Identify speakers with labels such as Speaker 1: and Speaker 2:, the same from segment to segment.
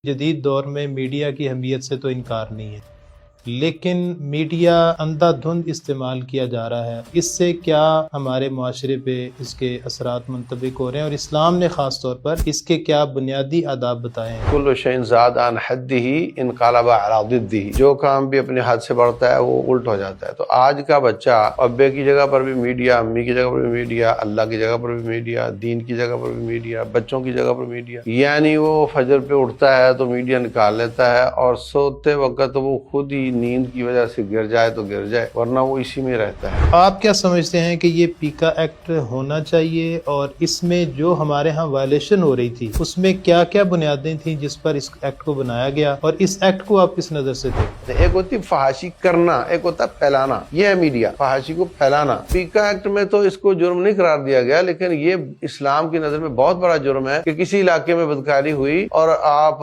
Speaker 1: جدید دور میں میڈیا کی اہمیت سے تو انکار نہیں ہے، لیکن میڈیا اندھا دھند استعمال کیا جا رہا ہے۔ اس سے کیا ہمارے معاشرے پہ اس کے اثرات منطبق ہو رہے ہیں، اور اسلام نے خاص طور پر اس کے کیا بنیادی آداب بتائے ہیں؟
Speaker 2: کل شیء زاد عن حدہ انقلب علی ضدہ، جو کام بھی اپنے حد سے بڑھتا ہے وہ الٹ ہو جاتا ہے۔ تو آج کا بچہ ابے کی جگہ پر بھی میڈیا، امی کی جگہ پر بھی میڈیا، اللہ کی جگہ پر بھی میڈیا، دین کی جگہ پر بھی میڈیا، بچوں کی جگہ پر میڈیا، یعنی وہ فجر پہ اٹھتا ہے تو میڈیا نکال لیتا ہے، اور سوتے وقت وہ خود ہی نیند کی وجہ سے گر جائے تو گر جائے، ورنہ وہ اسی میں رہتا ہے۔
Speaker 1: آپ کیا سمجھتے ہیں کہ یہ پیکا ایکٹ ہونا چاہیے، اور اس میں جو ہمارے ہاں وائلیشن ہو رہی تھی اس میں کیا کیا بنیادیں تھیں جس پر اس ایکٹ کو بنایا گیا، اور اس ایکٹ کو آپ کس نظر سے دیکھتے ہیں؟
Speaker 2: ایک ہوتی فحاشی کرنا، ایک ہوتا پھیلانا، یہ ہے میڈیا، فحاشی کو پھیلانا۔ پیکا ایکٹ میں تو اس کو جرم نہیں قرار دیا گیا، لیکن یہ اسلام کی نظر میں بہت بڑا جرم ہے کہ کسی علاقے میں بدکاری ہوئی اور آپ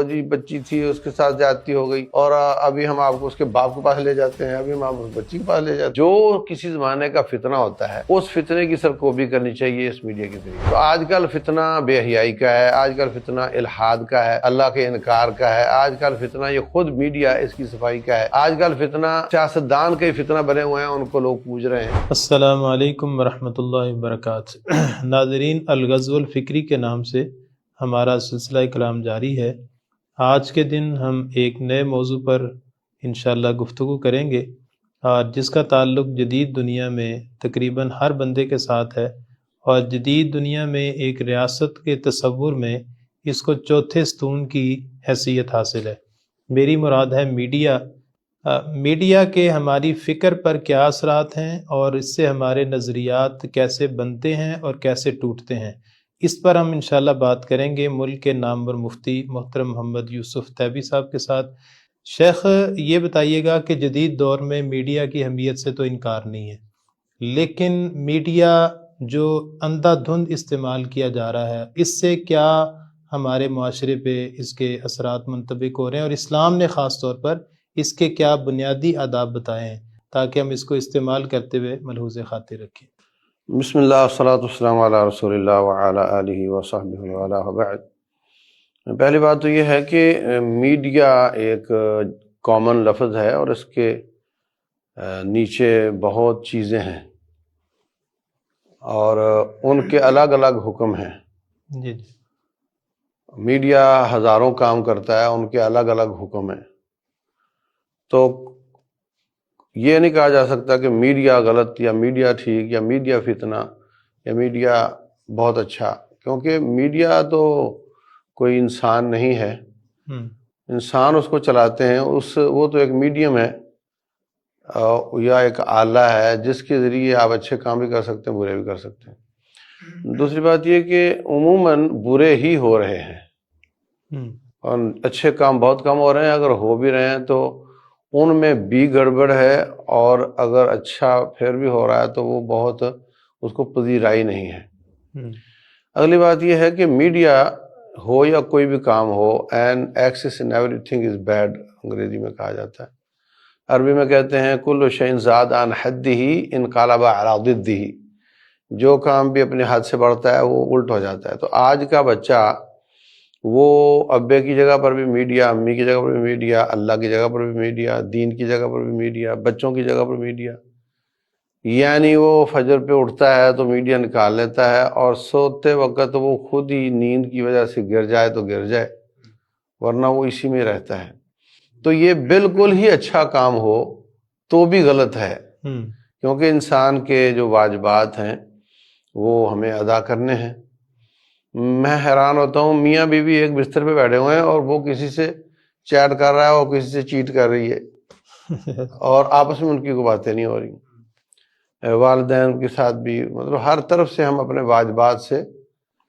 Speaker 2: جی بچی تھی اس کے ساتھ زیادتی ہو گئی، اور ابھی ہم آپ کو اس کے باپ کے پاس لے جاتے ہیں، ابھی ہم آپ اس بچی کے پاس لے جاتے ہیں۔ جو کسی زمانے کا فتنہ ہوتا ہے اس فتنے کی سرکوبی کرنی چاہیے اس میڈیا کے ذریعے۔ تو آج کل فتنہ بے حیائی کا ہے، آج کل فتنہ الحاد کا ہے، اللہ کے انکار کا ہے، آج کل فتنہ یہ خود میڈیا اس کی صفائی کا ہے، آج کل فتنہ سیاستدان کے فتنہ بنے ہوئے ہیں، ان کو لوگ پوج رہے ہیں۔
Speaker 1: السلام علیکم ورحمۃ اللہ وبرکاتہ۔ ناظرین، الغزو الفکری کے نام سے ہمارا سلسلہ کلام جاری ہے۔ آج کے دن ہم ایک نئے موضوع پر انشاءاللہ گفتگو کریں گے، اور جس کا تعلق جدید دنیا میں تقریباً ہر بندے کے ساتھ ہے، اور جدید دنیا میں ایک ریاست کے تصور میں اس کو چوتھے ستون کی حیثیت حاصل ہے۔ میری مراد ہے میڈیا۔ میڈیا کے ہماری فکر پر کیا اثرات ہیں، اور اس سے ہمارے نظریات کیسے بنتے ہیں اور کیسے ٹوٹتے ہیں، اس پر ہم انشاءاللہ بات کریں گے ملک کے نامور مفتی محترم محمد یوسف تیبی صاحب کے ساتھ۔ شیخ، یہ بتائیے گا کہ جدید دور میں میڈیا کی اہمیت سے تو انکار نہیں ہے، لیکن میڈیا جو اندھا دھند استعمال کیا جا رہا ہے، اس سے کیا ہمارے معاشرے پہ اس کے اثرات منطبق ہو رہے ہیں، اور اسلام نے خاص طور پر اس کے کیا بنیادی آداب بتائے ہیں تاکہ ہم اس کو استعمال کرتے ہوئے ملحوظ خاطر رکھیں؟
Speaker 2: بسم اللہ والصلاۃ والسلام علی رسول اللہ وعلی آلہ وصحبہ وعلا وبعد۔ پہلی بات تو یہ ہے کہ میڈیا ایک کامن لفظ ہے، اور اس کے نیچے بہت چیزیں ہیں، اور ان کے الگ الگ حکم ہیں۔
Speaker 1: جی۔
Speaker 2: میڈیا ہزاروں کام کرتا ہے، ان کے الگ الگ حکم ہیں۔ تو یہ نہیں کہا جا سکتا کہ میڈیا غلط یا میڈیا ٹھیک یا میڈیا فتنہ یا میڈیا بہت اچھا، کیونکہ میڈیا تو کوئی انسان نہیں ہے، انسان اس کو چلاتے ہیں، وہ تو ایک میڈیم ہے یا ایک آلہ ہے جس کے ذریعے آپ اچھے کام بھی کر سکتے ہیں، برے بھی کر سکتے ہیں۔ دوسری بات یہ کہ عموماً برے ہی ہو رہے ہیں، اور اچھے کام بہت کم ہو رہے ہیں، اگر ہو بھی رہے ہیں تو ان میں بھی گڑبڑ ہے، اور اگر اچھا پھر بھی ہو رہا ہے تو وہ بہت اس کو پذیرائی نہیں ہے۔ اگلی بات یہ ہے کہ میڈیا ہو یا کوئی بھی کام ہو، and excess in everything is bad انگریزی میں کہا جاتا ہے۔ عربی میں کہتے ہیں کل شیء زاد عن حدہ انقلب علی ضدہ، جو کام بھی اپنے حد سے بڑھتا ہے وہ الٹ ہو جاتا ہے۔ تو آج کا بچہ وہ ابے کی جگہ پر بھی میڈیا، امی کی جگہ پر بھی میڈیا، اللہ کی جگہ پر بھی میڈیا، دین کی جگہ پر بھی میڈیا، بچوں کی جگہ پر میڈیا، یعنی وہ فجر پہ اٹھتا ہے تو میڈیا نکال لیتا ہے، اور سوتے وقت وہ خود ہی نیند کی وجہ سے گر جائے تو گر جائے، ورنہ وہ اسی میں رہتا ہے۔ تو یہ بالکل ہی اچھا کام ہو تو بھی غلط ہے، کیونکہ انسان کے جو واجبات ہیں وہ ہمیں ادا کرنے ہیں۔ میں حیران ہوتا ہوں، میاں بیوی ایک بستر پہ بیٹھے ہوئے ہیں اور وہ کسی سے چیٹ کر رہا ہے اور کسی سے چیٹ کر رہی ہے، اور آپس میں ان کی کوئی باتیں نہیں ہو رہی۔ والدین کے ساتھ بھی، مطلب ہر طرف سے ہم اپنے واجبات سے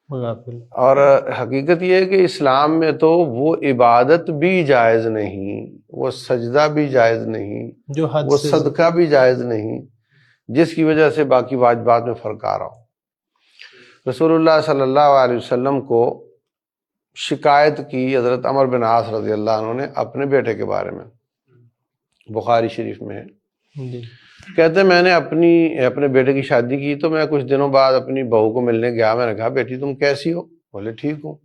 Speaker 1: غافل۔
Speaker 2: اور حقیقت یہ ہے کہ اسلام میں تو وہ عبادت بھی جائز نہیں، وہ سجدہ بھی جائز نہیں،
Speaker 1: جو حد
Speaker 2: وہ
Speaker 1: سے
Speaker 2: صدقہ بھی جائز نہیں، جس کی وجہ سے باقی واجبات میں فرق آ رہا ہو۔ رسول اللہ صلی اللہ علیہ وسلم کو شکایت کی حضرت عمر بن عاص رضی اللہ عنہ نے اپنے بیٹے کے بارے میں، بخاری شریف میں ہے،
Speaker 1: جی۔
Speaker 2: کہتے ہیں میں نے اپنے بیٹے کی شادی کی تو میں کچھ دنوں بعد اپنی بہو کو ملنے گیا، میں نے کہا بیٹی تم کیسی ہو؟ بولے ٹھیک ہوں۔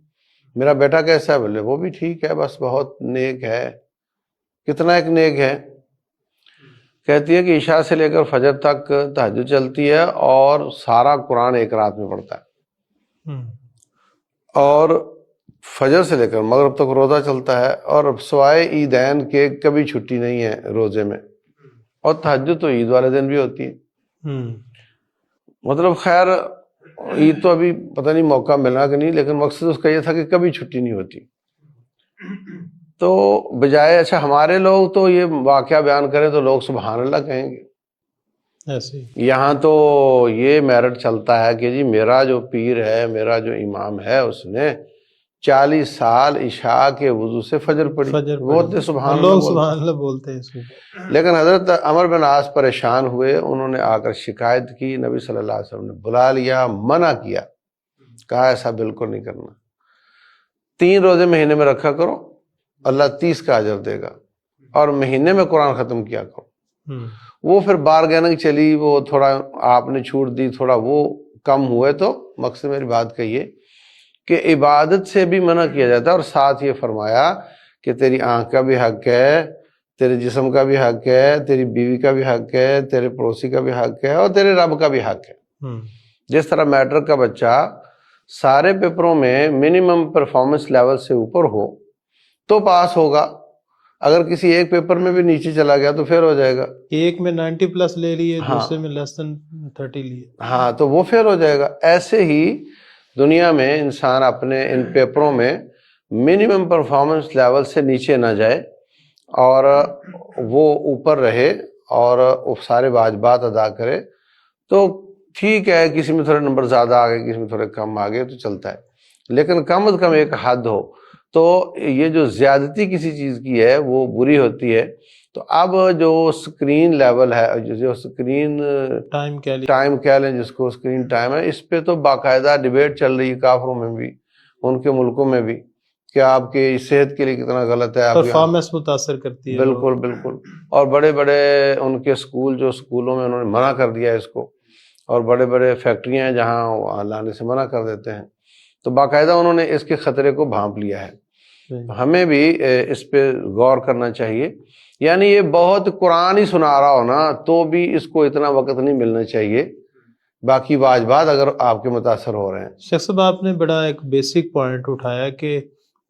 Speaker 2: میرا بیٹا کیسا ہے؟ بولے وہ بھی ٹھیک ہے، بس بہت نیک ہے۔ کتنا ایک نیک ہے؟ کہتی ہے کہ عشاء سے لے کر فجر تک تہجد چلتی ہے اور سارا قرآن ایک رات میں پڑھتا ہے، اور فجر سے لے کر مغرب تک روزہ چلتا ہے، اور سوائے عیدین کے کبھی چھٹی نہیں ہے روزے میں، اور تہجد تو عید والے دن بھی ہوتی ہے۔ مطلب خیر عید تو ابھی پتہ نہیں موقع ملا کہ نہیں، لیکن مقصد اس کا یہ تھا کہ کبھی چھٹی نہیں ہوتی۔ تو بجائے اچھا ہمارے لوگ تو یہ واقعہ بیان کریں تو لوگ سبحان اللہ کہیں گے،
Speaker 1: ایسے
Speaker 2: یہاں تو یہ میرٹ چلتا ہے کہ جی میرا جو پیر ہے، میرا جو امام ہے، اس نے 40 سال عشاء کے وضو سے فجر پڑھی، بولتے سبحان اللہ،
Speaker 1: لوگ سبحان اللہ بولتے ہیں اس کو۔
Speaker 2: لیکن حضرت عمر بن عاص پریشان ہوئے، انہوں نے آ کر شکایت کی، نبی صلی اللہ علیہ وسلم نے بلا لیا، منع کیا، کہا ایسا بالکل نہیں کرنا، 3 روزے مہینے میں رکھا کرو، اللہ 30 کا اجر دے گا، اور مہینے میں قرآن ختم کیا کرو۔ وہ پھر بارگیننگ چلی، وہ تھوڑا آپ نے چھوٹ دی، تھوڑا وہ کم ہوئے، تو مقصد میری بات کہیے کہ عبادت سے بھی منع کیا جاتا ہے، اور ساتھ یہ فرمایا کہ تیری آنکھ کا بھی حق ہے، تیرے جسم کا بھی حق ہے، تیری بیوی کا بھی حق ہے، تیرے پڑوسی کا بھی حق ہے، اور تیرے رب کا بھی حق ہے۔ جس طرح میٹرک کا بچہ سارے پیپروں میں منیمم پرفارمنس لیول سے اوپر ہو تو پاس ہوگا، اگر کسی ایک پیپر میں بھی نیچے چلا گیا تو فیل ہو جائے گا،
Speaker 1: ایک میں 90+ لے لیے، دوسرے میں لیس دین 30 لیے،
Speaker 2: ہاں تو وہ فیل ہو جائے گا۔ ایسے ہی دنیا میں انسان اپنے ان پیپروں میں منیمم پرفارمنس لیول سے نیچے نہ جائے، اور وہ اوپر رہے، اور وہ سارے واجبات ادا کرے، تو ٹھیک ہے، کسی میں تھوڑے نمبر زیادہ آ گئے، کسی میں تھوڑے کم آ گئے تو چلتا ہے، لیکن کم از کم ایک حد ہو۔ تو یہ جو زیادتی کسی چیز کی ہے وہ بری ہوتی ہے۔ تو اب جو اسکرین لیول ہے، جو اسکرین ٹائم کہہ لیں جس کو، اسکرین ٹائم ہے، اس پہ تو باقاعدہ ڈیبیٹ چل رہی ہے کافروں میں بھی، ان کے ملکوں میں بھی، کہ آپ کے صحت کے لیے کتنا غلط ہے،
Speaker 1: پرفارمنس متاثر کرتی ہے۔
Speaker 2: بالکل بالکل، اور بڑے بڑے ان کے اسکول، جو اسکولوں میں انہوں نے منع کر دیا اس کو، اور بڑے بڑے فیکٹریاں ہیں جہاں لانے سے منع کر دیتے ہیں، تو باقاعدہ انہوں نے اس کے خطرے کو بھانپ لیا ہے۔ ہمیں بھی اس پہ غور کرنا چاہیے، یعنی یہ بہت قرآن ہی سنا رہا ہو نا تو بھی اس کو اتنا وقت نہیں ملنا چاہیے، باقی واجبات اگر آپ کے متاثر ہو رہے ہیں۔
Speaker 1: شیخ صاحب آپ نے بڑا ایک بیسک پوائنٹ اٹھایا کہ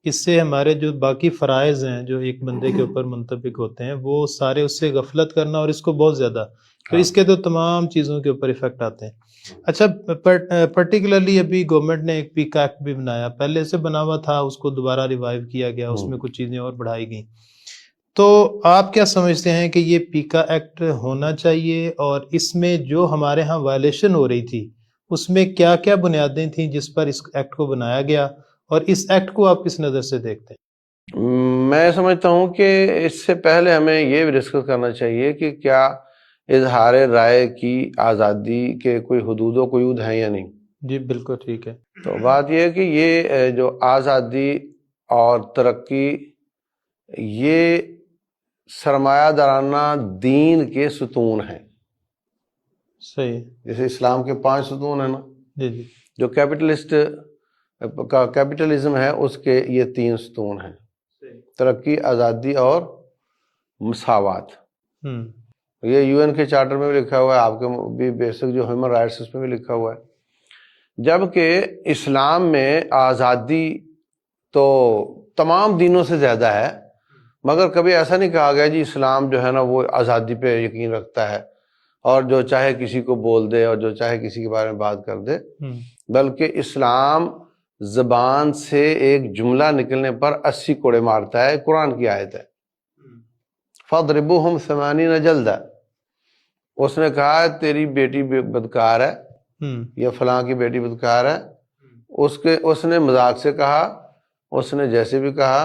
Speaker 1: اس سے ہمارے جو باقی فرائض ہیں جو ایک بندے کے اوپر منطبق ہوتے ہیں وہ سارے اس سے غفلت کرنا، اور اس کو بہت زیادہ، تو اس کے تو تمام چیزوں کے اوپر ایفیکٹ آتے ہیں۔ اچھا پرٹیکولرلی ابھی گورنمنٹ نے ایک پیکا ایکٹ بھی بنایا، پہلے سے بنا ہوا تھا، اس کو دوبارہ ریوائیو کیا گیا، اس میں کچھ چیزیں اور بڑھائی گئیں، تو آپ کیا سمجھتے ہیں کہ یہ پیکا ایکٹ ہونا چاہیے، اور اس میں جو ہمارے ہاں وائلیشن ہو رہی تھی اس میں کیا کیا بنیادیں تھیں جس پر اس ایکٹ کو بنایا گیا، اور اس ایکٹ کو آپ کس نظر سے دیکھتے ہیں؟
Speaker 2: میں سمجھتا ہوں کہ اس سے پہلے ہمیں یہ بھی ڈسکس کرنا چاہیے کہ کیا اظہار رائے کی آزادی کے کوئی حدود و قیود ہیں یا نہیں۔
Speaker 1: جی بالکل ٹھیک ہے۔
Speaker 2: تو بات یہ ہے کہ یہ جو آزادی اور ترقی، یہ سرمایہ دارانہ دین کے ستون ہیں،
Speaker 1: صحیح،
Speaker 2: جیسے اسلام کے 5 ستون ہیں نا،
Speaker 1: جی جی،
Speaker 2: جو کیپٹلزم ہے اس کے یہ 3 ستون ہیں، ترقی، آزادی اور مساوات۔ یہ UN کے چارٹر میں بھی لکھا ہوا ہے، آپ کے بھی بیسک جو ہیومن رائٹس اس میں بھی لکھا ہوا ہے۔ جبکہ اسلام میں آزادی تو تمام دینوں سے زیادہ ہے، مگر کبھی ایسا نہیں کہا گیا جی اسلام جو ہے نا وہ آزادی پہ یقین رکھتا ہے اور جو چاہے کسی کو بول دے اور جو چاہے کسی کے بارے میں بات کر دے، بلکہ اسلام زبان سے ایک جملہ نکلنے پر 80 کوڑے مارتا ہے۔ قرآن کی آیت ہے، فَاضْرِبُوهُمْ 80 جلدہ۔ اس نے کہا تیری بیٹی بدکار ہے، یا فلاں کی بیٹی بدکار ہے، اس نے مذاق سے کہا، اس نے جیسے بھی کہا،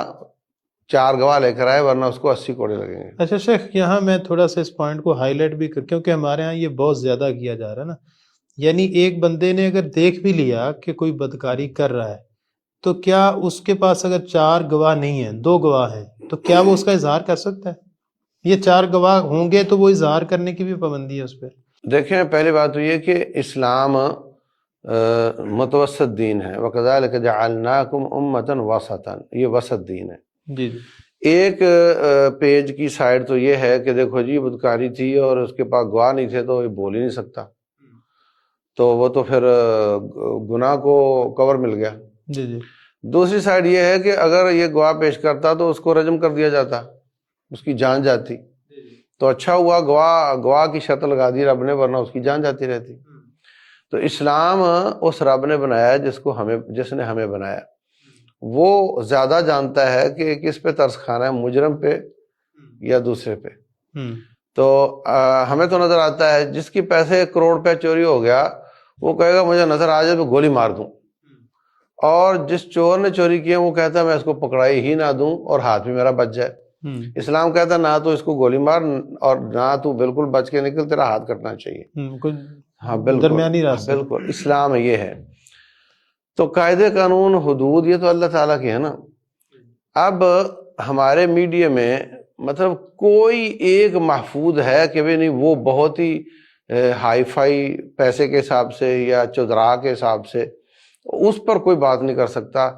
Speaker 2: 4 گواہ لے کر آئے ورنہ اس کو 80 کوڑے لگیں گے۔
Speaker 1: اچھا شیخ، یہاں میں تھوڑا سا اس پوائنٹ کو ہائی لائٹ بھی کیونکہ ہمارے ہاں یہ بہت زیادہ کیا جا رہا ہے نا، یعنی ایک بندے نے اگر دیکھ بھی لیا کہ کوئی بدکاری کر رہا ہے تو کیا اس کے پاس اگر 4 گواہ نہیں ہیں، 2 گواہ ہیں، تو کیا وہ اس کا اظہار کر سکتا ہے؟ یہ 4 گواہ ہوں گے تو وہ اظہار کرنے کی بھی پابندی ہے اس پہ۔
Speaker 2: دیکھیں پہلی بات تو یہ کہ اسلام متوسط دین ہے، وَكَذَلِكَ جَعَلْنَاكُمْ أُمَّةً وَسَطًا، یہ وسط دین ہے۔
Speaker 1: جی جی
Speaker 2: ایک پیج کی سائڈ تو یہ ہے کہ دیکھو جی بدکاری تھی اور اس کے پاس گواہ نہیں تھے تو یہ بول ہی نہیں سکتا، تو وہ تو پھر گناہ کو کور مل گیا۔
Speaker 1: جی جی
Speaker 2: دوسری سائڈ یہ ہے کہ اگر یہ گواہ پیش کرتا تو اس کو رجم کر دیا جاتا، اس کی جان جاتی، تو اچھا ہوا گواہ کی شرط لگا دی رب نے، ورنہ اس کی جان جاتی رہتی۔ تو اسلام اس رب نے بنایا جس نے ہمیں بنایا، وہ زیادہ جانتا ہے کہ کس پہ ترس کھانا ہے، مجرم پہ یا دوسرے پہ۔ تو ہمیں تو نظر آتا ہے جس کی پیسے کروڑ روپے چوری ہو گیا وہ کہے گا مجھے نظر آ جائے تو گولی مار دوں، اور جس چور نے چوری کیا وہ کہتا ہے میں اس کو پکڑائی ہی نہ دوں اور ہاتھ بھی میرا بچ جائے۔ اسلام کہتا ہے نہ تو اس کو گولی مار اور نہ تو بالکل بچ کے نکل، تیرا ہاتھ کٹنا چاہیے۔ ہاں بالکل
Speaker 1: درمیانی راستہ،
Speaker 2: بالکل اسلام یہ ہے۔ تو قاعدے قانون حدود یہ تو اللہ تعالیٰ کی ہے نا۔ اب ہمارے میڈیا میں مطلب کوئی ایک محفوظ ہے کہ بھی نہیں، وہ بہت ہی ہائی فائی پیسے کے حساب سے یا چودراہ کے حساب سے، اس پر کوئی بات نہیں کر سکتا۔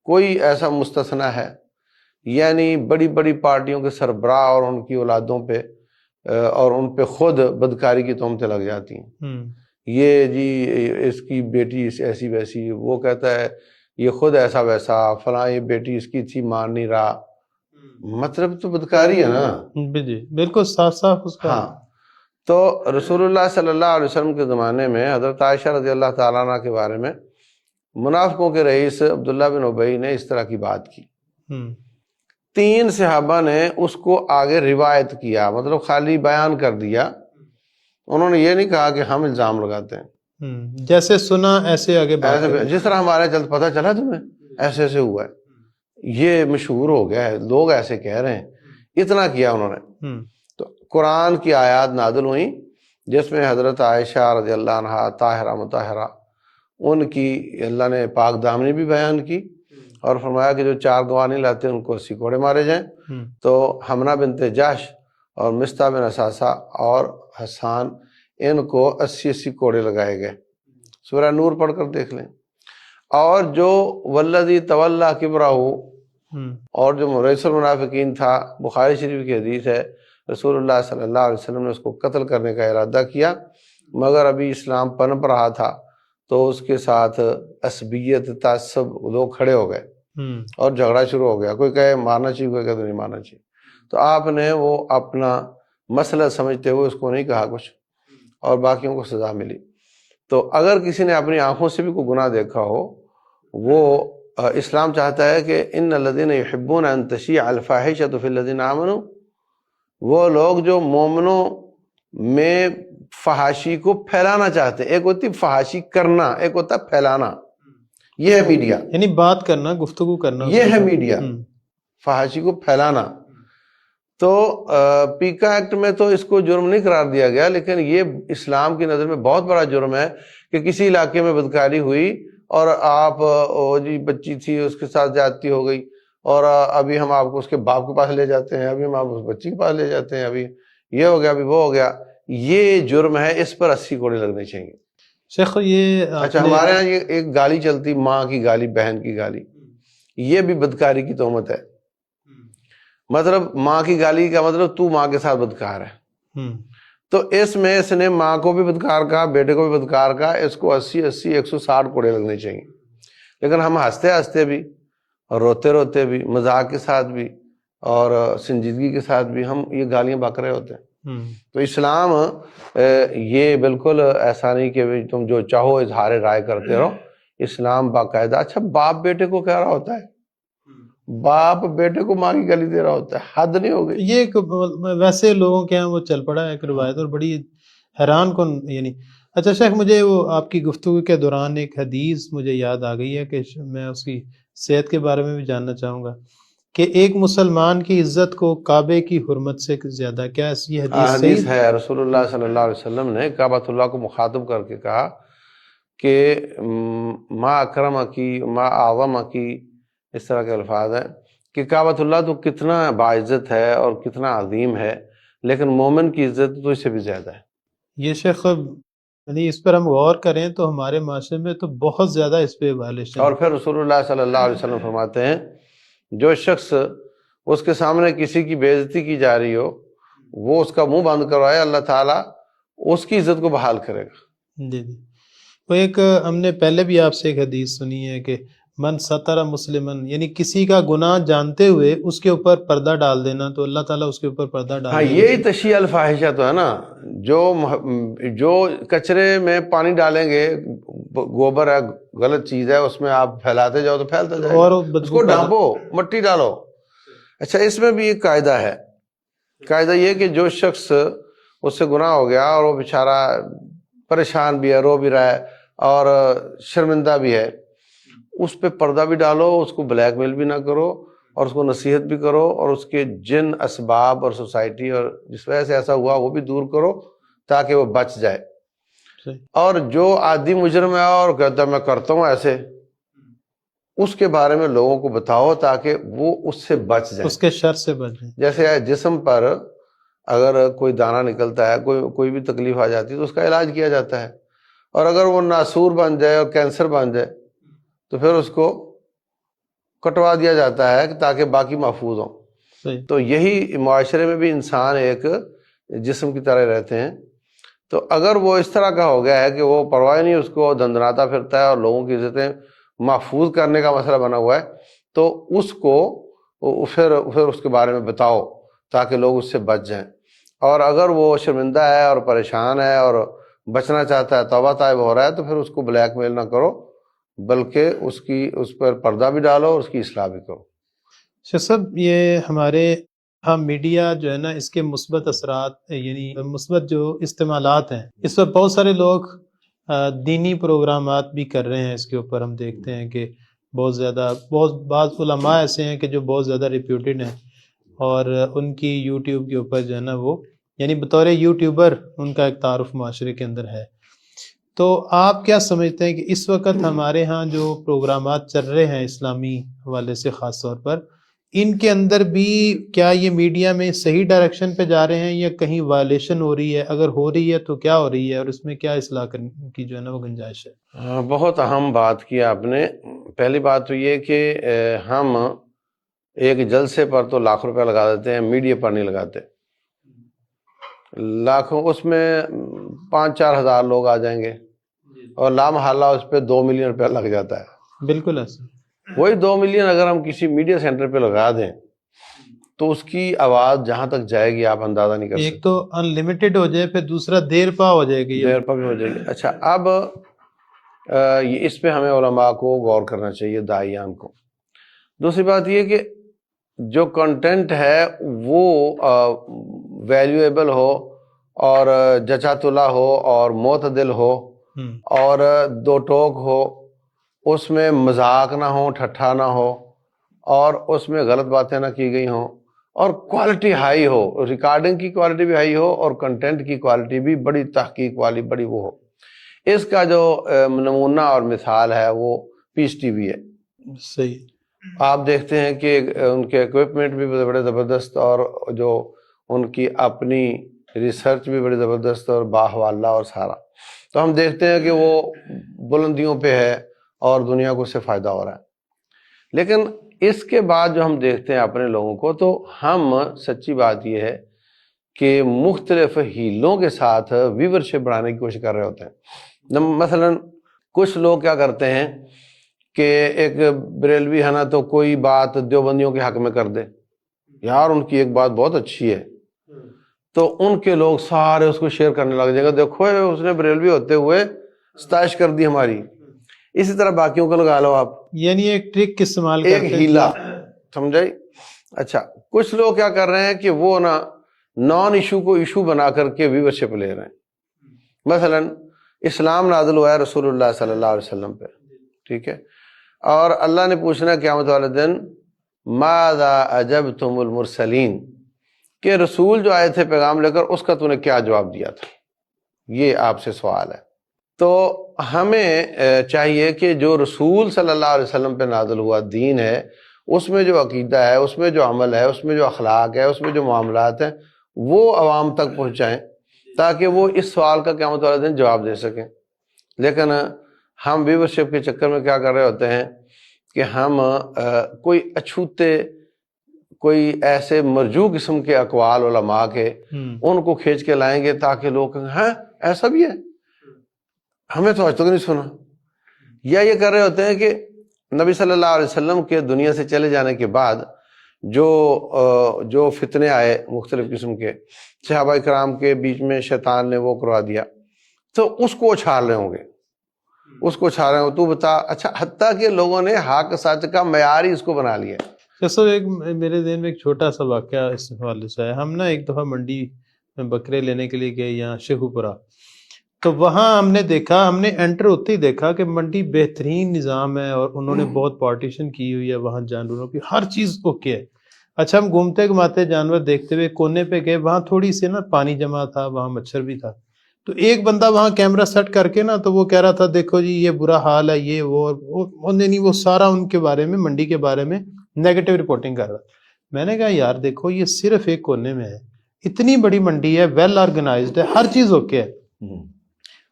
Speaker 2: کوئی ایسا مستثنا ہے، یعنی بڑی بڑی پارٹیوں کے سربراہ اور ان کی اولادوں پہ اور ان پہ خود بدکاری کی تہمتیں لگ جاتی ہیں۔ یہ جی اس کی بیٹی ایسی ویسی، وہ کہتا ہے یہ خود ایسا ویسا، فلاں یہ بیٹی اس کی تھی مان نہیں رہا، مطلب تو بدکاری ہے نا۔
Speaker 1: جی بالکل صاف صاف اس کا۔
Speaker 2: ہاں، تو رسول اللہ صلی اللہ علیہ وسلم کے زمانے میں حضرت عائشہ رضی اللہ تعالیٰ عنہ کے بارے میں منافقوں کے رئیس عبداللہ بن ابی نے اس طرح کی بات کی۔ 3 صحابہ نے اس کو آگے روایت کیا، مطلب خالی بیان کر دیا، انہوں نے یہ نہیں کہا کہ ہم الزام لگاتے ہیں،
Speaker 1: جیسے سنا ایسے آگے بات
Speaker 2: ایسے جس طرح ہمارے جلد پتہ چلا تمہیں ایسے ایسے ہوا ہے، یہ مشہور ہو گیا ہے، لوگ ایسے کہہ رہے ہیں، اتنا کیا انہوں نے۔ تو قرآن کی آیات نازل ہوئیں جس میں حضرت عائشہ رضی اللہ عنہا طاہرہ مطہرہ، ان کی اللہ نے پاک دامنی بھی بیان کی اور فرمایا کہ جو 4 گواہ نہیں لاتے ان کو 80 کوڑے مارے جائیں۔ تو حمنہ بنت جحش اور مصطح بن اثاثہ اور حسان، ان کو 80 کوڑے لگائے گئے۔ سورہ نور پڑھ کر دیکھ لیں۔ اور جو والذی تولی کبرہ، اور جو مریث المنافقین تھا، بخاری شریف کی حدیث ہے، رسول اللہ صلی اللہ علیہ وسلم نے اس کو قتل کرنے کا ارادہ کیا، مگر ابھی اسلام پنپ رہا تھا تو اس کے ساتھ عصبیت تعصب لوگ کھڑے ہو گئے اور جھگڑا شروع ہو گیا، کوئی کہے مارنا چاہیے، کوئی کہے نہیں مارنا چاہیے۔ تو آپ نے وہ اپنا مسئلہ سمجھتے ہوئے اس کو نہیں کہا کچھ، اور باقیوں کو سزا ملی۔ تو اگر کسی نے اپنی آنکھوں سے بھی کوئی گناہ دیکھا ہو، وہ اسلام چاہتا ہے کہ ان الذین یحبون ان تشیع الفاحشۃ فی الذین آمنوا، وہ لوگ جو مومنوں میں فحاشی کو پھیلانا چاہتے ہیں۔ ایک ہوتی فحاشی کرنا، ایک ہوتا پھیلانا، یہ ہے میڈیا،
Speaker 1: یعنی بات کرنا، گفتگو کرنا،
Speaker 2: یہ ہے میڈیا، فحاشی کو پھیلانا۔ تو پیکا ایکٹ میں تو اس کو جرم نہیں قرار دیا گیا، لیکن یہ اسلام کی نظر میں بہت بڑا جرم ہے کہ کسی علاقے میں بدکاری ہوئی اور آپ جی بچی تھی اس کے ساتھ زیادتی ہو گئی، اور ابھی ہم آپ کو اس کے باپ کے پاس لے جاتے ہیں، ابھی ہم آپ کو اس بچی کے پاس لے جاتے ہیں، ابھی یہ ہو گیا، ابھی وہ ہو گیا، یہ جرم ہے، اس پر 80 کوڑے لگنے چاہیے۔
Speaker 1: شیخ یہ
Speaker 2: اچھا، ہمارے یہاں یہ ایک گالی چلتی، ماں کی گالی، بہن کی گالی، یہ بھی بدکاری کی تہمت ہے۔ مطلب ماں کی گالی کا مطلب تو ماں کے ساتھ بدکار ہے، تو اس میں اس نے ماں کو بھی بدکار کہا، بیٹے کو بھی بدکار کہا، اس کو 80 160 کوڑے لگنے چاہیے۔ لیکن ہم ہنستے ہنستے بھی اور روتے روتے بھی، مذاق کے ساتھ بھی اور سنجیدگی کے ساتھ بھی ہم یہ گالیاں بک رہے ہوتے ہیں۔ تو اسلام یہ بالکل ایسا نہیں کہ تم جو چاہو اظہار رائے کرتے رہو، اسلام باقاعدہ۔ اچھا، باپ بیٹے کو کہہ رہا ہوتا ہے، باپ بیٹے کو ماں کی گالی دے رہا ہوتا ہے، حد نہیں ہو گئی؟
Speaker 1: یہ ویسے لوگوں کے یہاں وہ چل پڑا ہے ایک روایت، اور بڑی حیران کن یعنی۔ اچھا شیخ، مجھے وہ آپ کی گفتگو کے دوران ایک حدیث مجھے یاد آ گئی ہے کہ میں اس کی صحت کے بارے میں بھی جاننا چاہوں گا کہ ایک مسلمان کی عزت کو کعبے کی حرمت سے زیادہ، کیا یہ حدیث صحیح
Speaker 2: ہے؟ رسول اللہ صلی اللہ علیہ وسلم نے کعبۃ اللہ کو مخاطب کر کے کہا کہ ما اکرمکی ما اعظمکی، اس طرح کے الفاظ ہیں کہ کعبۃ اللہ تو کتنا باعزت ہے اور کتنا عظیم ہے، لیکن مومن کی عزت تو اس سے بھی زیادہ ہے۔
Speaker 1: یہ شیخ یعنی اس پر ہم غور کریں تو ہمارے معاشرے میں تو بہت زیادہ اس پہ وائلیشن
Speaker 2: اور پھر رسول اللہ صلی اللہ علیہ وسلم فرماتے ہیں جو شخص اس کے سامنے کسی کی بے عزتی کی جا رہی ہو وہ اس کا منہ بند کروائے، اللہ تعالیٰ اس کی عزت کو بحال کرے گا۔
Speaker 1: جی جی، وہ ایک ہم نے پہلے بھی آپ سے ایک حدیث سنی ہے کہ من ستر مسلمن، یعنی کسی کا گناہ جانتے ہوئے اس کے اوپر پردہ ڈال دینا تو اللہ تعالیٰ اس کے اوپر پردہ
Speaker 2: ہاں،
Speaker 1: ڈال دے
Speaker 2: یہی تشیع الفاحشہ تو ہے نا، جو کچرے میں پانی ڈالیں گے، گوبر ہے، غلط چیز ہے، اس میں آپ پھیلاتے جاؤ تو پھیلتا جائے
Speaker 1: اور
Speaker 2: گا،
Speaker 1: بدبو
Speaker 2: اس کو
Speaker 1: پیدا-
Speaker 2: ڈھانپو، مٹی ڈالو۔ اچھا، اس میں بھی ایک قاعدہ ہے، قاعدہ یہ کہ جو شخص اس سے گناہ ہو گیا اور وہ بیچارہ پریشان بھی ہے، رو بھی رہا ہے اور شرمندہ بھی ہے، اس پہ پردہ بھی ڈالو، اس کو بلیک میل بھی نہ کرو اور اس کو نصیحت بھی کرو، اور اس کے جن اسباب اور سوسائٹی اور جس وجہ سے ایسا ہوا وہ بھی دور کرو تاکہ وہ بچ جائے۔
Speaker 1: صحیح۔
Speaker 2: اور جو عادی مجرم ہے اور کہتا ہے میں کرتا ہوں ایسے، اس کے بارے میں لوگوں کو بتاؤ تاکہ وہ اس سے بچ جائیں۔
Speaker 1: اس کے شر سے بچیں۔
Speaker 2: جیسے جسم پر اگر کوئی دانہ نکلتا ہے، کوئی بھی تکلیف آ جاتی ہے تو اس کا علاج کیا جاتا ہے، اور اگر وہ ناسور بن جائے اور کینسر بن جائے تو پھر اس کو کٹوا دیا جاتا ہے تاکہ باقی محفوظ ہوں۔
Speaker 1: صحیح۔
Speaker 2: تو یہی معاشرے میں بھی انسان ایک جسم کی طرح رہتے ہیں، تو اگر وہ اس طرح کا ہو گیا ہے کہ وہ پرواہ نہیں، اس کو دندناتا پھرتا ہے اور لوگوں کی عزتیں محفوظ کرنے کا مسئلہ بنا ہوا ہے، تو اس کو پھر اس کے بارے میں بتاؤ تاکہ لوگ اس سے بچ جائیں۔ اور اگر وہ شرمندہ ہے اور پریشان ہے اور بچنا چاہتا ہے، توبہ طائب ہو رہا ہے، تو پھر اس کو بلیک میل نہ کرو بلکہ اس پر پردہ بھی ڈالو اور اس کی اصلاح بھی کرو۔
Speaker 1: شیخ صاحب، یہ ہمارے میڈیا جو ہے نا، اس کے مثبت اثرات یعنی مثبت جو استعمالات ہیں، اس پر بہت سارے لوگ دینی پروگرامات بھی کر رہے ہیں۔ اس کے اوپر ہم دیکھتے ہیں کہ بہت زیادہ بعض علماء ایسے ہیں کہ جو بہت زیادہ ریپیوٹیڈ ہیں، اور ان کی یوٹیوب کے اوپر جو ہے نا وہ یعنی بطور یوٹیوبر ان کا ایک تعارف معاشرے کے اندر ہے۔ تو آپ کیا سمجھتے ہیں کہ اس وقت ہمارے ہاں جو پروگرامات چل رہے ہیں اسلامی حوالے سے خاص طور پر، ان کے اندر بھی کیا یہ میڈیا میں صحیح ڈائریکشن پہ جا رہے ہیں یا کہیں وائلیشن ہو رہی ہے؟ اگر ہو رہی ہے تو کیا ہو رہی ہے، اور اس میں کیا اصلاح کرنے کی جو ہے نا وہ گنجائش ہے؟
Speaker 2: بہت اہم بات کی آپ نے۔ پہلی بات تو یہ کہ ہم ایک جلسے پر تو لاکھ روپے لگا دیتے ہیں، میڈیا پر نہیں لگاتے۔ لاکھوں، اس میں 5-4 ہزار لوگ آ جائیں گے اور لامحالہ اس پہ 2 ملین روپیہ لگ جاتا ہے۔
Speaker 1: بالکل ایسا۔
Speaker 2: وہی 2 ملین اگر ہم کسی میڈیا سینٹر پہ لگا دیں تو اس کی آواز جہاں تک جائے گی آپ اندازہ نہیں کر سکتے۔
Speaker 1: ایک تو ان لمیٹڈ ہو جائے، پھر دوسرا دیر پا ہو جائے گی،
Speaker 2: دیر پر بھی ہو جائے گی۔ اچھا، اب اس پہ ہمیں علماء کو غور کرنا چاہیے، داعیان کو۔ دوسری بات یہ کہ جو کنٹینٹ ہے وہ ویلیویبل ہو اور جچا تلا ہو اور معتدل ہو اور دو ٹوک ہو، اس میں مذاق نہ ہو، ٹھٹھا نہ ہو، اور اس میں غلط باتیں نہ کی گئی ہوں، اور کوالٹی ہائی ہو، ریکارڈنگ کی کوالٹی بھی ہائی ہو اور کنٹینٹ کی کوالٹی بھی بڑی تحقیق والی بڑی وہ ہو۔ اس کا جو نمونہ اور مثال ہے وہ پیس ٹی وی ہے۔
Speaker 1: صحیح۔
Speaker 2: آپ دیکھتے ہیں کہ ان کے ایکوپمنٹ بھی بڑے زبردست، اور جو ان کی اپنی ریسرچ بھی بڑی زبردست اور باحوالہ اور سارا، تو ہم دیکھتے ہیں کہ وہ بلندیوں پہ ہے اور دنیا کو اس سے فائدہ ہو رہا ہے۔ لیکن اس کے بعد جو ہم دیکھتے ہیں اپنے لوگوں کو، تو ہم سچی بات یہ ہے کہ مختلف ہیلوں کے ساتھ ویورشپ بڑھانے کی کوشش کر رہے ہوتے ہیں۔ مثلا کچھ لوگ کیا کرتے ہیں کہ ایک بریلوی ہے نا تو کوئی بات دیوبندیوں کے حق میں کر دے، یار ان کی ایک بات بہت اچھی ہے، تو ان کے لوگ سارے اس کو شیئر کرنے لگ جائیں گے، دیکھو اس نے بریلوی ہوتے ہوئے ستائش کر دی ہماری۔ اسی طرح باقیوں کو لگا لو آپ،
Speaker 1: یعنی ایک ٹرک استعمال
Speaker 2: ایک
Speaker 1: کرتے ہیں۔
Speaker 2: ہیلا، سمجھائی؟ اچھا، کچھ لوگ کیا کر رہے ہیں کہ وہ نا نان ایشو کو ایشو بنا کر کے ویورشپ لے رہے ہیں۔ مثلا اسلام نازل ہوا ہے رسول اللہ صلی اللہ علیہ وسلم پہ، ٹھیک ہے، اور اللہ نے پوچھنا قیامت والے دن ماذا اجبتم المرسلین، کہ رسول جو آئے تھے پیغام لے کر، اس کا تو نے کیا جواب دیا تھا، یہ آپ سے سوال ہے۔ تو ہمیں چاہیے کہ جو رسول صلی اللہ علیہ وسلم پہ نازل ہوا دین ہے، اس میں جو عقیدہ ہے، اس میں جو عمل ہے، اس میں جو اخلاق ہے، اس میں جو معاملات ہیں، وہ عوام تک پہنچائیں، تاکہ وہ اس سوال کا قیامت والے دن جواب دے سکیں. لیکن ہم ویورشپ کے چکر میں کیا کر رہے ہوتے ہیں کہ ہم کوئی اچھوتے، کوئی ایسے مرجو قسم کے اقوال علماء کے ان کو کھینچ کے لائیں گے تاکہ لوگ کہیں ہاں ایسا بھی ہے، ہمیں تو آج تک نہیں سنا. یا یہ کر رہے ہوتے ہیں کہ نبی صلی اللہ علیہ وسلم کے دنیا سے چلے جانے کے بعد جو فتنے آئے مختلف قسم کے، صحابہ کرام کے بیچ میں شیطان نے وہ کروا دیا، تو اس کو اچھال رہے ہوں گے، اس کو اچھال رہے ہوں. تو بتا، اچھا حتیٰ کہ لوگوں نے حق سچ کا معیار ہی اس کو بنا لیا.
Speaker 1: جیسا ایک میرے ذہن میں ایک چھوٹا سا واقعہ اس حوالے سے ہے. ہم نا ایک دفعہ منڈی میں بکرے لینے کے لیے گئے یہاں شیخو پورہ، تو وہاں ہم نے دیکھا، ہم نے انٹر ہوتے ہی دیکھا کہ منڈی بہترین نظام ہے اور انہوں نے بہت پارٹیشن کی ہوئی ہے، وہاں جانوروں کی ہر چیز اوکے ہے. اچھا ہم گھومتے گھماتے جانور دیکھتے ہوئے کونے پہ گئے، وہاں تھوڑی سی نا پانی جمع تھا، وہاں مچھر بھی تھا. تو ایک بندہ وہاں کیمرہ سیٹ کر کے نا تو وہ کہہ رہا تھا دیکھو جی یہ برا حال ہے، یہ وہ سارا ان کے بارے میں، منڈی کے بارے میں نیگیٹو رپورٹنگ کر رہا. میں نے کہا یار دیکھو یہ صرف ایک کونے میں ہے، اتنی بڑی منڈی ہے، ویل آرگنائزڈ ہے، ہر چیز اوکے ہے.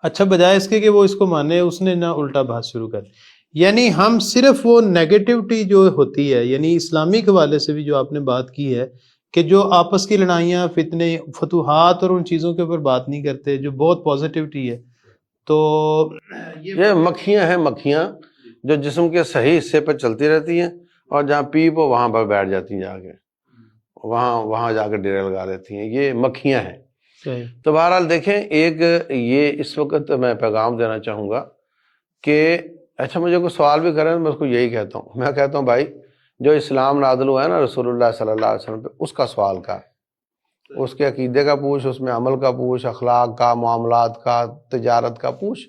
Speaker 1: اچھا بجائے اس کے کہ وہ اس کو مانے، اس نے نہ الٹا بحث شروع کر. یعنی ہم صرف وہ نیگیٹیوٹی جو ہوتی ہے، یعنی اسلامک حوالے سے بھی جو آپ نے بات کی ہے کہ جو آپس کی لڑائیاں، فتنے، فتوحات اور ان چیزوں کے اوپر بات نہیں کرتے، جو بہت پازیٹیوٹی ہے. تو
Speaker 2: یہ مکھیاں ہیں، مکھیاں جو جسم کے صحیح حصے پہ چلتی رہتی ہیں اور جہاں پیپ ہو وہاں پر بیٹھ جاتی ہیں، جا کے وہاں جا کے ڈیرے لگا لیتی ہیں. یہ مکھیاں ہیں. تو بہرحال دیکھیں، ایک یہ اس وقت میں پیغام دینا چاہوں گا کہ اچھا مجھے کوئی سوال بھی کریں میں اس کو یہی کہتا ہوں، میں کہتا ہوں بھائی جو اسلام نازل ہوا ہے نا رسول اللہ صلی اللہ علیہ وسلم پہ، اس کا سوال کر، اس کے عقیدے کا پوچھ، اس میں عمل کا پوچھ، اخلاق کا، معاملات کا، تجارت کا پوچھ.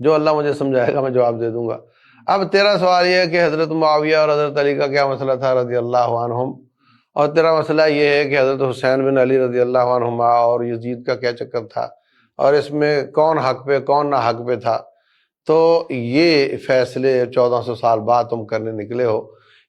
Speaker 2: جو اللہ مجھے سمجھائے گا میں جواب دے دوں گا. اب تیرا سوال یہ ہے کہ حضرت معاویہ اور حضرت علی کا کیا مسئلہ تھا رضی اللہ عنہم، اور تیرا مسئلہ یہ ہے کہ حضرت حسین بن علی رضی اللہ عنہما اور یزید کا کیا چکر تھا، اور اس میں کون حق پہ کون نہ حق پہ تھا. تو یہ فیصلے 1400 سال بعد تم کرنے نکلے ہو.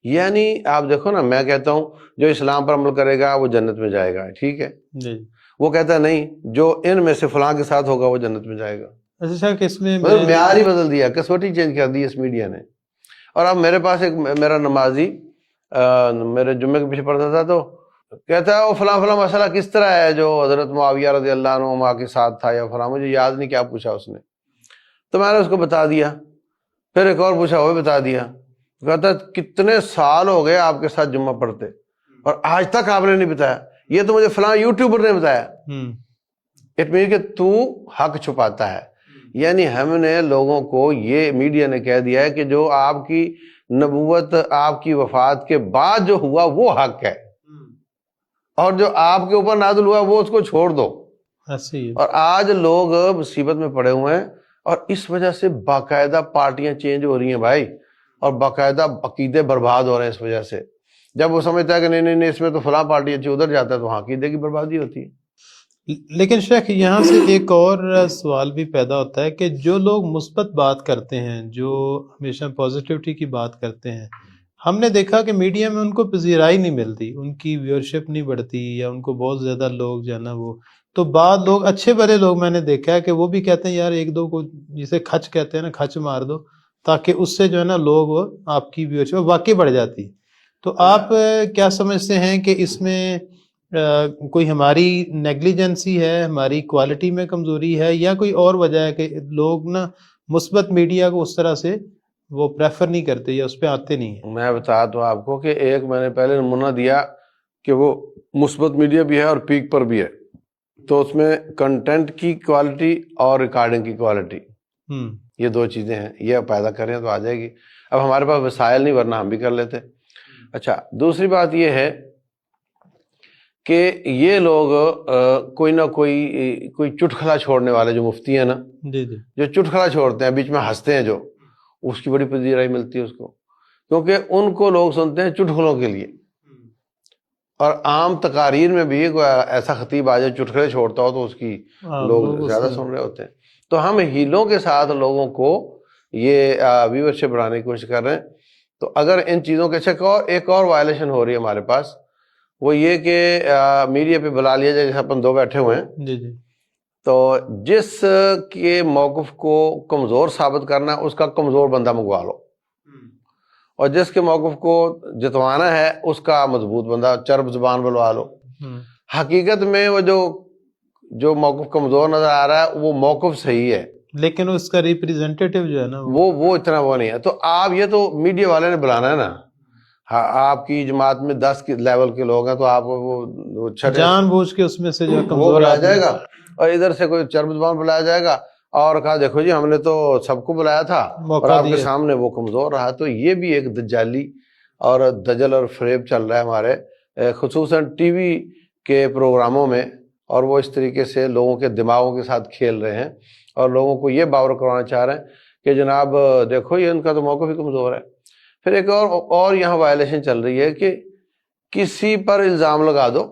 Speaker 2: یعنی آپ دیکھو نا، میں کہتا ہوں جو اسلام پر عمل کرے گا وہ جنت میں جائے گا، ٹھیک ہے جی. وہ کہتا ہے نہیں، جو ان میں سے فلاں کے ساتھ ہوگا وہ جنت میں جائے گا.
Speaker 1: اچھا کہ اس میں
Speaker 2: معیار ہی بدل دیا، کسوٹی چینج کر دی اس میڈیا نے. اور اب میرے پاس ایک میرا نمازی میرے جمعے کے پیچھے پڑھتا تھا، تو کہتا ہے وہ فلاں فلاں مسئلہ کس طرح ہے جو حضرت معاویہ رضی اللہ عنہ کے ساتھ تھا یا فلاں، مجھے یاد نہیں کیا پوچھا اس نے. تو میں نے اس کو بتا دیا. پھر ایک اور پوچھا، وہ بھی بتا دیا. کہتا کتنے سال ہو گئے آپ کے ساتھ جمعہ پڑھتے اور آج تک آپ نے نہیں بتایا، یہ تو مجھے فلاں یوٹیوبر نے بتایا. اٹ مین کہ تو حق چھپاتا ہے. یعنی ہم نے لوگوں کو، یہ میڈیا نے کہہ دیا ہے کہ جو آپ کی نبوت، آپ کی وفات کے بعد جو ہوا وہ حق ہے، اور جو آپ کے اوپر نازل ہوا وہ اس کو چھوڑ دو. اور آج لوگ مصیبت میں پڑے ہوئے ہیں، اور اس وجہ سے باقاعدہ پارٹیاں چینج ہو رہی ہیں بھائی، اور باقاعدہ عقیدے برباد ہو رہے ہیں اس وجہ سے. جب وہ سمجھتا ہے کہ نہیں اس میں تو فلاں پارٹی اچھی، ادھر جاتا ہے تو وہاں عقیدے کی بربادی ہوتی ہے.
Speaker 1: لیکن شیخ یہاں سے ایک اور سوال بھی پیدا ہوتا ہے کہ جو لوگ مثبت بات کرتے ہیں، جو ہمیشہ پازیٹیوٹی کی بات کرتے ہیں، ہم نے دیکھا کہ میڈیا میں ان کو پذیرائی نہیں ملتی، ان کی ویورشپ نہیں بڑھتی، یا ان کو بہت زیادہ لوگ جو ہے نا وہ، تو بعض لوگ اچھے بڑے لوگ میں نے دیکھا ہے کہ وہ بھی کہتے ہیں یار ایک دو کو جسے کھچ کہتے ہیں نا، کھچ مار دو تاکہ اس سے جو ہے نا لوگ آپ کی ویورشپ واقعی بڑھ جاتی. تو آپ کیا سمجھتے ہیں کہ اس میں کوئی ہماری نیگلیجنسی ہے، ہماری کوالٹی میں کمزوری ہے، یا کوئی اور وجہ ہے کہ لوگ نا مثبت میڈیا کو اس طرح سے وہ پریفر نہیں کرتے یا اس پہ آتے نہیں ہیں؟
Speaker 2: میں بتا دوں آپ کو کہ ایک میں نے پہلے نمونہ دیا کہ وہ مثبت میڈیا بھی ہے اور پیک پر بھی ہے. تو اس میں کنٹینٹ کی کوالٹی اور ریکارڈنگ کی کوالٹی، یہ دو چیزیں ہیں، یہ پیدا کریں تو آ جائے گی. اب ہمارے پاس وسائل نہیں، ورنہ ہم بھی کر لیتے. اچھا دوسری بات یہ ہے کہ یہ لوگ کوئی نہ کوئی چٹکلا چھوڑنے والے جو مفتی ہیں نا، جو چٹکلا چھوڑتے ہیں بیچ میں ہنستے ہیں، جو اس کی بڑی پذیرائی ملتی ہے اس کو، کیونکہ ان کو لوگ سنتے ہیں چٹکلوں کے لیے. اور عام تقاریر میں بھی کوئی ایسا خطیب آ جائے چٹکلے چھوڑتا ہو تو اس کی لوگ زیادہ سن رہے ہوتے ہیں. تو ہم ہیلوں کے ساتھ لوگوں کو یہ ویورشپ بڑھانے کی کوشش کر رہے ہیں. تو اگر ان چیزوں کے ایک اور وائلیشن ہو رہی ہے ہمارے پاس، وہ یہ کہ میڈیا پہ بلا لیا جائے، جیسے اپن دو بیٹھے ہوئے ہیں، تو جس کے موقف کو کمزور ثابت کرنا ہے اس کا کمزور بندہ منگوا لو، اور جس کے موقف کو جتوانا ہے اس کا مضبوط بندہ چرب زبان بلوا لو۔ حقیقت میں وہ جو موقف کمزور نظر آ رہا ہے وہ موقف صحیح ہے،
Speaker 1: لیکن اس کا ریپریزنٹیٹیو جو ہے نا
Speaker 2: وہ اتنا وہ نہیں ہے۔ تو آپ یہ تو میڈیا والے نے بلانا ہے نا، آپ کی جماعت میں 10 لیول کے لوگ ہیں تو آپ وہ
Speaker 1: جان بوجھ کے اس میں سے جو
Speaker 2: وہ
Speaker 1: کمزور
Speaker 2: بلایا جائے گا، اور ادھر سے کوئی چرب زبان بلایا جائے گا اور کہا دیکھو جی ہم نے تو سب کو بلایا تھا اور آپ کے سامنے وہ کمزور رہا۔ تو یہ بھی ایک دجالی اور دجل اور فریب چل رہا ہے ہمارے خصوصاً ٹی وی کے پروگراموں میں، اور وہ اس طریقے سے لوگوں کے دماغوں کے ساتھ کھیل رہے ہیں اور لوگوں کو یہ باور کروانا چاہ رہے ہیں کہ جناب دیکھو یہ ان کا تو موقف ہی کمزور ہے۔ پھر ایک اور یہاں وائلیشن چل رہی ہے کہ کسی پر الزام لگا دو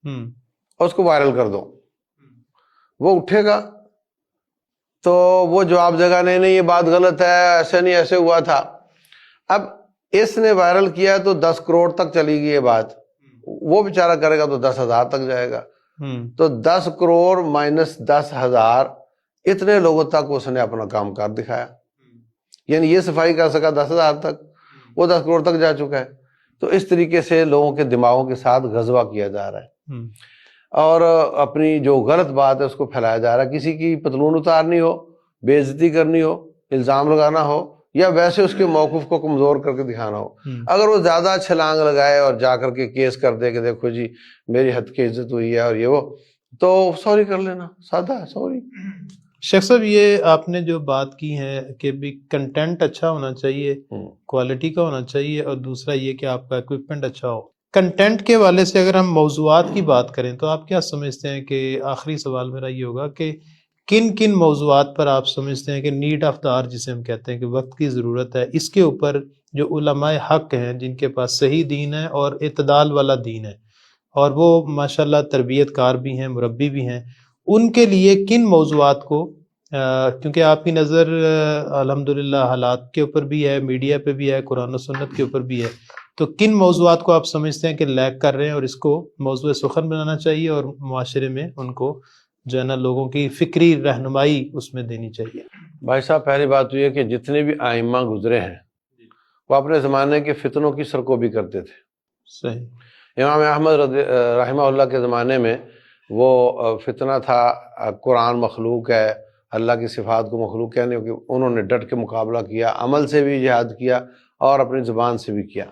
Speaker 2: اور اس کو وائرل کر دو، وہ اٹھے گا تو وہ جواب دے گا نہیں یہ بات غلط ہے، ایسے نہیں ایسے ہوا تھا۔ اب اس نے وائرل کیا تو 10 کروڑ تک چلی گئی یہ بات، وہ بیچارہ کرے گا تو 10,000 تک جائے گا، تو 10 کروڑ مائنس 10,000 اتنے لوگوں تک اس نے اپنا کام کر دکھایا، یعنی یہ صفائی کر سکا 10,000 تک، وہ 10 کروڑ تک جا چکا ہے۔ تو اس طریقے سے لوگوں کے دماغوں کے ساتھ غزوہ کیا جا رہا ہے اور اپنی جو غلط بات ہے اس کو پھیلایا جا رہا ہے۔ کسی کی پتلون اتارنی ہو، بے عزتی کرنی ہو، الزام لگانا ہو، یا ویسے اس کے موقف کو کمزور کر کے دکھانا ہو، اگر وہ زیادہ چھلانگ لگائے اور جا کر کے کیس کر دے کہ دیکھو جی میری حد کی عزت ہوئی ہے اور یہ وہ، تو سوری کر لینا، سادہ ہے سوری۔
Speaker 1: شیخ صاحب یہ آپ نے جو بات کی ہے کہ بھی کنٹینٹ اچھا ہونا چاہیے، کوالٹی کا ہونا چاہیے، اور دوسرا یہ کہ آپ کا اکوپمنٹ اچھا ہو۔ کنٹینٹ کے والے سے اگر ہم موضوعات کی بات کریں تو آپ کیا سمجھتے ہیں کہ آخری سوال میرا یہ ہوگا کہ کن کن موضوعات پر آپ سمجھتے ہیں کہ نیڈ آف دا آر جسے ہم کہتے ہیں کہ وقت کی ضرورت ہے، اس کے اوپر جو علماء حق ہیں جن کے پاس صحیح دین ہے اور اعتدال والا دین ہے، اور وہ ماشاءاللہ تربیت کار بھی ہیں، مربی بھی ہیں، ان کے لیے کن موضوعات کو کیونکہ آپ کی نظر الحمدللہ حالات کے اوپر بھی ہے، میڈیا پہ بھی ہے، قرآن و سنت کے اوپر بھی ہے، تو کن موضوعات کو آپ سمجھتے ہیں کہ لیک کر رہے ہیں اور اس کو موضوع سخن بنانا چاہیے اور معاشرے میں ان کو جو ہے نا لوگوں کی فکری رہنمائی اس میں دینی چاہیے؟
Speaker 2: بھائی صاحب پہلی بات تو یہ کہ جتنے بھی ائمہ گزرے ہیں وہ اپنے زمانے کے فتنوں کی سرکوبی کرتے تھے۔
Speaker 1: صحیح۔
Speaker 2: امام احمد رحمہ اللہ کے زمانے میں وہ فتنہ تھا قرآن مخلوق ہے، اللہ کی صفات کو مخلوق کہنے کہ انہوں نے ڈٹ کے مقابلہ کیا، عمل سے بھی جہاد کیا اور اپنی زبان سے بھی کیا۔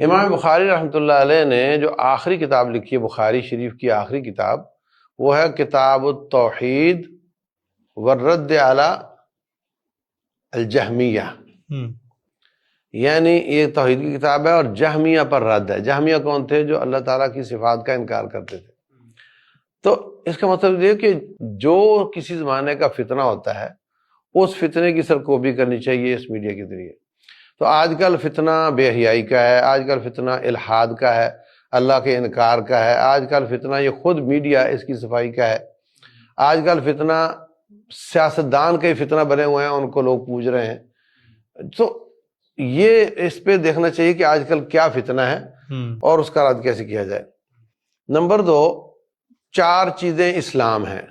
Speaker 2: امام بخاری رحمۃ اللہ علیہ نے جو آخری کتاب لکھی ہے، بخاری شریف کی آخری کتاب، وہ ہے کتاب التوحید والرد علی الجہمیہ، یعنی یہ توحید کی کتاب ہے اور جہمیہ پر رد ہے۔ جہمیہ کون تھے؟ جو اللہ تعالیٰ کی صفات کا انکار کرتے تھے۔ تو اس کا مطلب یہ کہ جو کسی زمانے کا فتنہ ہوتا ہے اس فتنے کی سرکوبی کرنی چاہیے اس میڈیا کے ذریعے۔ تو آج کل فتنہ بے حیائی کا ہے، آج کل فتنہ الحاد کا ہے، اللہ کے انکار کا ہے، آج کل فتنہ یہ خود میڈیا اس کی صفائی کا ہے، آج کل فتنہ سیاستدان کے فتنہ بنے ہوئے ہیں، ان کو لوگ پوج رہے ہیں۔ تو یہ اس پہ دیکھنا چاہیے کہ آج کل کیا فتنہ ہے اور اس کا رد کیسے کیا جائے۔ نمبر 2، 4 چیزیں اسلام ہیں۔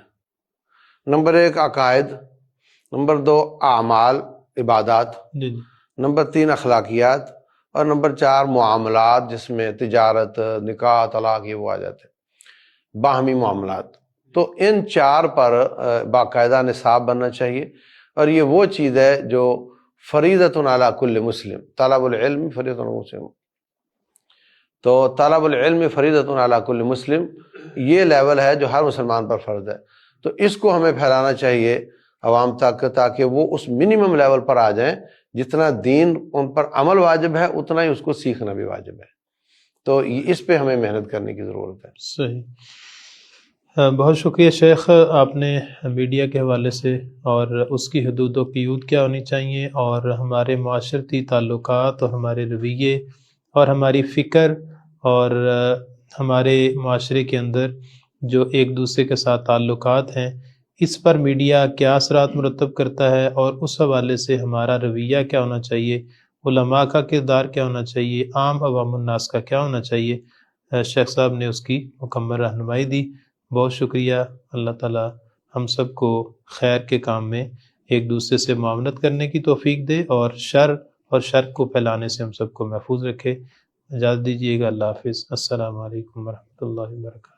Speaker 2: نمبر 1 عقائد، نمبر 2 اعمال عبادات، نمبر 3 اخلاقیات، اور نمبر 4 معاملات جس میں تجارت، نکاح، طلاق یہ وہ آ جاتے ہیں، باہمی معاملات۔ تو ان 4 پر باقاعدہ نصاب بننا چاہیے، اور یہ وہ چیز ہے جو فریضۃ علی کل مسلم، طلب العلم فریضۃ علی مسلم، تو طلب العلم فریضۃ علی کل مسلم یہ لیول ہے جو ہر مسلمان پر فرض ہے۔ تو اس کو ہمیں پھیلانا چاہیے عوام تک تاکہ وہ اس منیمم لیول پر آ جائیں، جتنا دین ان پر عمل واجب ہے اتنا ہی اس کو سیکھنا بھی واجب ہے۔ تو اس پہ ہمیں محنت کرنے کی ضرورت ہے۔
Speaker 1: صحیح، بہت شکریہ شیخ، آپ نے میڈیا کے حوالے سے اور اس کی حدود و قیود کیا ہونی چاہیے، اور ہمارے معاشرتی تعلقات اور ہمارے رویے اور ہماری فکر اور ہمارے معاشرے کے اندر جو ایک دوسرے کے ساتھ تعلقات ہیں، اس پر میڈیا کیا اثرات مرتب کرتا ہے، اور اس حوالے سے ہمارا رویہ کیا ہونا چاہیے، علماء کا کردار کیا ہونا چاہیے، عام عوام الناس کا کیا ہونا چاہیے، شیخ صاحب نے اس کی مکمل رہنمائی دی۔ بہت شکریہ، اللہ تعالیٰ ہم سب کو خیر کے کام میں ایک دوسرے سے معاونت کرنے کی توفیق دے، اور شر کو پھیلانے سے ہم سب کو محفوظ رکھے۔ اجازت دیجیے گا، اللہ حافظ، السلام علیکم ورحمۃ اللہ وبرکاتہ۔